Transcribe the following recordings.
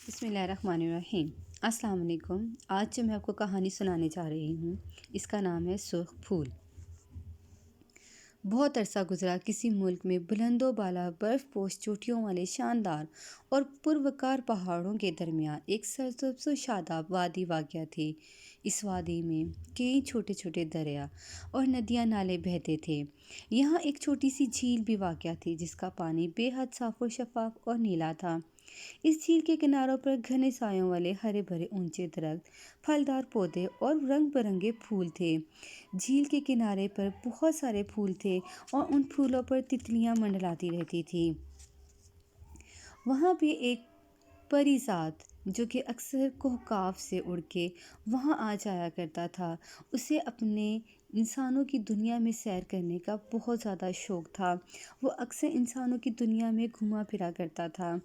بسم اللہ الرحمن الرحیم۔ السلام علیکم۔ آج جو میں آپ کو کہانی سنانے جا رہی ہوں اس کا نام ہے سرخ پھول۔ بہت عرصہ گزرا کسی ملک میں بلند و بالا برف پوش چوٹیوں والے شاندار اور پروقار پہاڑوں کے درمیان ایک سرسبز و شاداب وادی واقع تھی۔ اس وادی میں کئی چھوٹے چھوٹے دریا اور ندیاں نالے بہتے تھے۔ یہاں ایک چھوٹی سی جھیل بھی واقع تھی جس کا پانی بے حد صاف و شفاف اور نیلا تھا۔ اس جھیل کے کناروں پر گھنے سایوں والے ہرے بھرے اونچے درخت، پھلدار پودے اور رنگ برنگے پھول تھے۔ جھیل کے کنارے پر بہت سارے پھول تھے اور ان پھولوں پر تتلیاں منڈلاتی رہتی تھیں۔ وہاں بھی ایک پری زاد جو کہ اکثر کوہکاف سے اڑ کے وہاں آ جایا کرتا تھا، اسے اپنے انسانوں کی دنیا میں سیر کرنے کا بہت زیادہ شوق تھا۔ وہ اکثر انسانوں کی دنیا میں گھوما پھرا کرتا تھا۔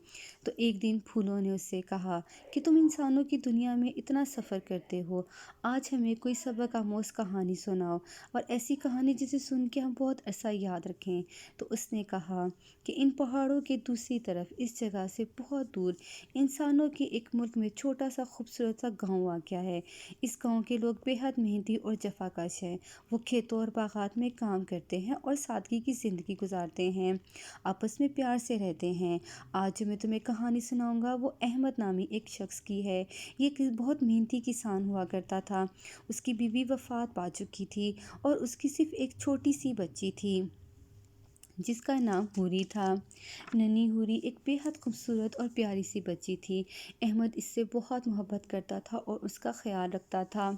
تو ایک دن پھولوں نے اس سے کہا کہ تم انسانوں کی دنیا میں اتنا سفر کرتے ہو، آج ہمیں کوئی سبق آموز کہانی سناؤ، اور ایسی کہانی جسے سن کے ہم بہت عرصہ یاد رکھیں۔ تو اس نے کہا کہ ان پہاڑوں کے دوسری طرف اس جگہ سے بہت دور انسانوں کے ایک ملک میں چھوٹا سا خوبصورت سا گاؤں واقع ہے۔ اس گاؤں کے لوگ بے حد محنتی اور جفاکش ہیں۔ وہ کھیتوں اور باغات میں کام کرتے ہیں اور سادگی کی زندگی گزارتے ہیں، آپس میں پیار سے رہتے ہیں۔ آج جو میں تمہیں کہانی سناؤں گا وہ احمد نامی ایک شخص کی ہے۔ یہ ایک بہت محنتی کسان ہوا کرتا تھا۔ اس کی بیوی وفات پا چکی تھی اور اس کی صرف ایک چھوٹی سی بچی تھی جس کا نام حوری تھا۔ ننھی حوری ایک بے حد خوبصورت اور پیاری سی بچی تھی۔ احمد اس سے بہت محبت کرتا تھا اور اس کا خیال رکھتا تھا۔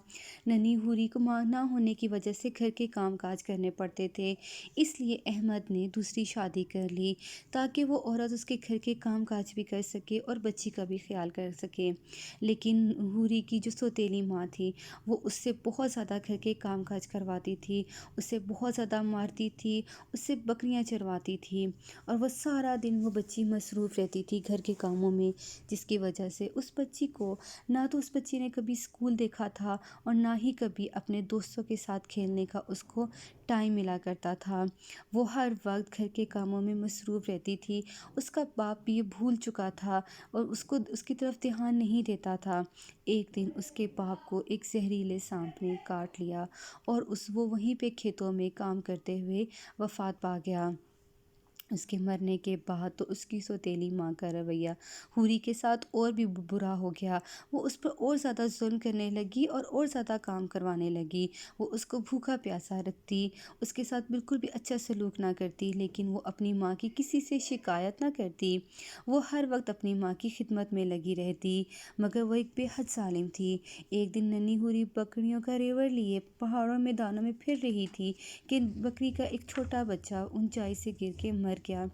ننھی حوری کو ماں نہ ہونے کی وجہ سے گھر کے کام کاج کرنے پڑتے تھے، اس لیے احمد نے دوسری شادی کر لی تاکہ وہ عورت اس کے گھر کے کام کاج بھی کر سکے اور بچی کا بھی خیال کر سکے۔ لیکن حوری کی جو سوتیلی ماں تھی وہ اس سے بہت زیادہ گھر کے کام کاج کرواتی تھی، اسے بہت زیادہ مارتی تھی، اس سے بکریاں چرواتی تھی، اور وہ سارا دن وہ بچی مصروف رہتی تھی گھر کے کاموں میں، جس کی وجہ سے اس بچی کو نہ تو اس بچی نے کبھی اسکول دیکھا تھا اور نہ ہی کبھی اپنے دوستوں کے ساتھ کھیلنے کا اس کو ٹائم ملا کرتا تھا۔ وہ ہر وقت گھر کے کاموں میں مصروف رہتی تھی۔ اس کا باپ بھی یہ بھول چکا تھا اور اس کی طرف دھیان نہیں دیتا تھا۔ ایک دن اس کے باپ کو ایک زہریلے سانپ نے کاٹ لیا اور وہ وہیں پہ کھیتوں میں کام کرتے ہوئے وفات پا گیا۔ اس کے مرنے کے بعد تو اس کی سوتیلی ماں کا رویہ حوری کے ساتھ اور بھی برا ہو گیا۔ وہ اس پر اور زیادہ ظلم کرنے لگی اور زیادہ کام کروانے لگی۔ وہ اس کو بھوکا پیاسا رکھتی، اس کے ساتھ بالکل بھی اچھا سلوک نہ کرتی، لیکن وہ اپنی ماں کی کسی سے شکایت نہ کرتی۔ وہ ہر وقت اپنی ماں کی خدمت میں لگی رہتی، مگر وہ ایک بے حد ظالم تھی۔ ایک دن ننھی حوری بکریوں کا ریوڑ لیے پہاڑوں میدانوں میں پھر رہی تھی کہ بکری کا ایک چھوٹا بچہ اونچائی سے گر کے مر گیا۔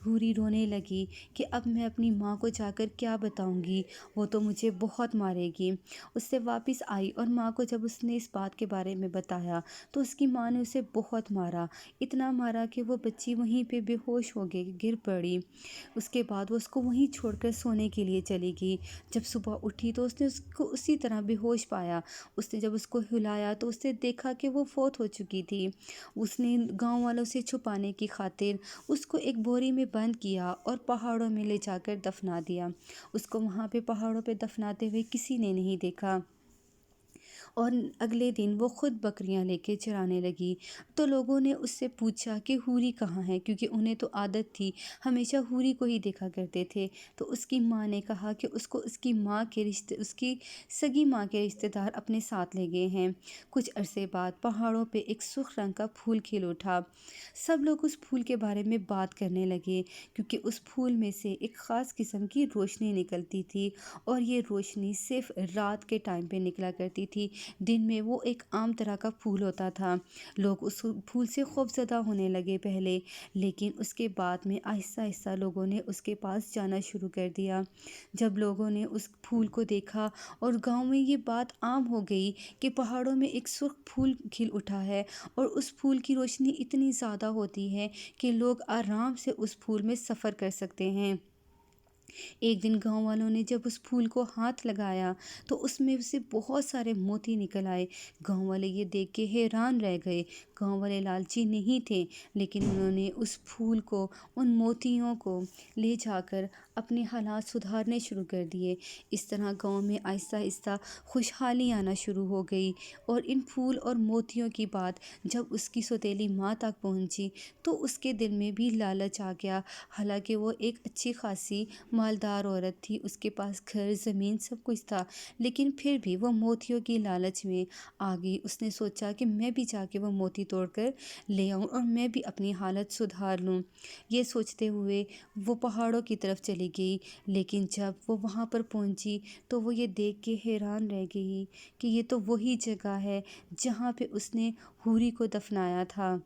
حوری رونے لگی کہ اب میں اپنی ماں کو جا کر کیا بتاؤں گی، وہ تو مجھے بہت مارے گی۔ اس سے واپس آئی اور ماں کو جب اس نے اس بات کے بارے میں بتایا تو اس کی ماں نے اسے بہت مارا، اتنا مارا کہ وہ بچی وہیں پہ بے ہوش ہو گئی، گر پڑی۔ اس کے بعد وہ اس کو وہیں چھوڑ کر سونے کے لیے چلی گئی۔ جب صبح اٹھی تو اس نے اس کو اسی طرح بے ہوش پایا۔ اس نے جب اس کو ہلایا تو اس نے دیکھا کہ وہ فوت ہو چکی تھی۔ اس نے گاؤں والوں سے چھپانے کی خاطر اس کو ایک بوری میں بند کیا اور پہاڑوں میں لے جا کر دفنا دیا۔ اس کو وہاں پہ پہاڑوں پہ دفناتے ہوئے کسی نے نہیں دیکھا، اور اگلے دن وہ خود بکریاں لے کے چرانے لگی۔ تو لوگوں نے اس سے پوچھا کہ حوری کہاں ہے، کیونکہ انہیں تو عادت تھی، ہمیشہ حوری کو ہی دیکھا کرتے تھے۔ تو اس کی ماں نے کہا کہ اس کو اس کی سگی ماں کے رشتہ دار اپنے ساتھ لے گئے ہیں۔ کچھ عرصے بعد پہاڑوں پہ ایک سرخ رنگ کا پھول کھل اٹھا۔ سب لوگ اس پھول کے بارے میں بات کرنے لگے، کیونکہ اس پھول میں سے ایک خاص قسم کی روشنی نکلتی تھی، اور یہ روشنی صرف رات کے ٹائم پہ نکلا کرتی تھی، دن میں وہ ایک عام طرح کا پھول ہوتا تھا۔ لوگ اس پھول سے خوفزدہ ہونے لگے پہلے، لیکن اس کے بعد میں آہستہ آہستہ لوگوں نے اس کے پاس جانا شروع کر دیا۔ جب لوگوں نے اس پھول کو دیکھا اور گاؤں میں یہ بات عام ہو گئی کہ پہاڑوں میں ایک سرخ پھول کھل اٹھا ہے اور اس پھول کی روشنی اتنی زیادہ ہوتی ہے کہ لوگ آرام سے اس پھول میں سفر کر سکتے ہیں۔ ایک دن گاؤں والوں نے جب اس پھول کو ہاتھ لگایا تو اس میں سے بہت سارے موتی نکل آئے۔ گاؤں والے یہ دیکھ کے حیران رہ گئے۔ گاؤں والے لالچی نہیں تھے، لیکن انہوں نے اس پھول کو، ان موتیوں کو لے جا کر اپنے حالات سدھارنے شروع کر دیے۔ اس طرح گاؤں میں آہستہ آہستہ خوشحالی آنا شروع ہو گئی، اور ان پھول اور موتیوں کی بات جب اس کی سوتیلی ماں تک پہنچی تو اس کے دل میں بھی لالچ آ گیا۔ حالانکہ وہ ایک اچھی خاصی مالدار عورت تھی، اس کے پاس گھر زمین سب کچھ تھا، لیکن پھر بھی وہ موتیوں کی لالچ میں آ گئی۔ اس نے سوچا کہ میں بھی جا کے وہ موتی توڑ کر لے آؤں اور میں بھی اپنی حالت سدھار لوں۔ یہ سوچتے ہوئے وہ پہاڑوں کی طرف چلی گئی، لیکن جب وہ وہاں پر پہنچی تو وہ یہ دیکھ کے حیران رہ گئی کہ یہ تو وہی جگہ ہے جہاں پہ اس نے حوری کو دفنایا تھا۔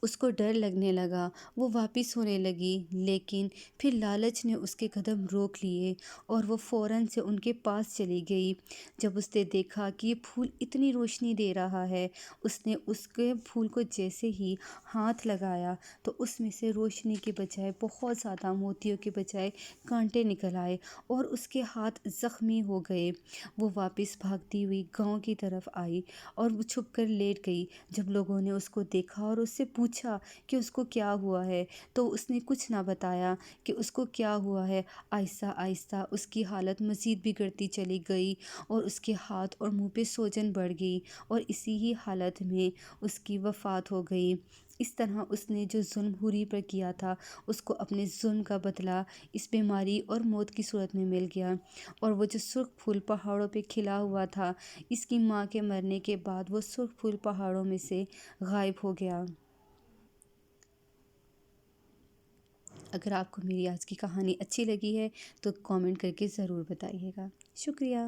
اس کو ڈر لگنے لگا، وہ واپس ہونے لگی، لیکن پھر لالچ نے اس کے قدم روک لیے اور وہ فوراً سے ان کے پاس چلی گئی۔ جب اس نے دیکھا کہ یہ پھول اتنی روشنی دے رہا ہے، اس نے اس کے پھول کو جیسے ہی ہاتھ لگایا تو اس میں سے روشنی کے بجائے بہت زیادہ موتیوں کے بجائے کانٹے نکل آئے اور اس کے ہاتھ زخمی ہو گئے۔ وہ واپس بھاگتی ہوئی گاؤں کی طرف آئی اور وہ چھپ کر لیٹ گئی۔ جب لوگوں نے اس کو دیکھا اور اس سے پوچھا کہ اس کو کیا ہوا ہے تو اس نے کچھ نہ بتایا کہ اس کو کیا ہوا ہے۔ آہستہ آہستہ اس کی حالت مزید بگڑتی چلی گئی اور اس کے ہاتھ اور منہ پہ سوجن بڑھ گئی اور اسی ہی حالت میں اس کی وفات ہو گئی۔ اس طرح اس نے جو ظلم حوری پر کیا تھا، اس کو اپنے ظلم کا بدلہ اس بیماری اور موت کی صورت میں مل گیا، اور وہ جو سرخ پھول پہاڑوں پہ کھلا ہوا تھا، اس کی ماں کے مرنے کے بعد وہ سرخ پھول پہاڑوں میں سے غائب ہو گیا۔ اگر آپ کو میری آج کی کہانی اچھی لگی ہے تو کامنٹ کر کے ضرور بتائیے گا۔ شکریہ۔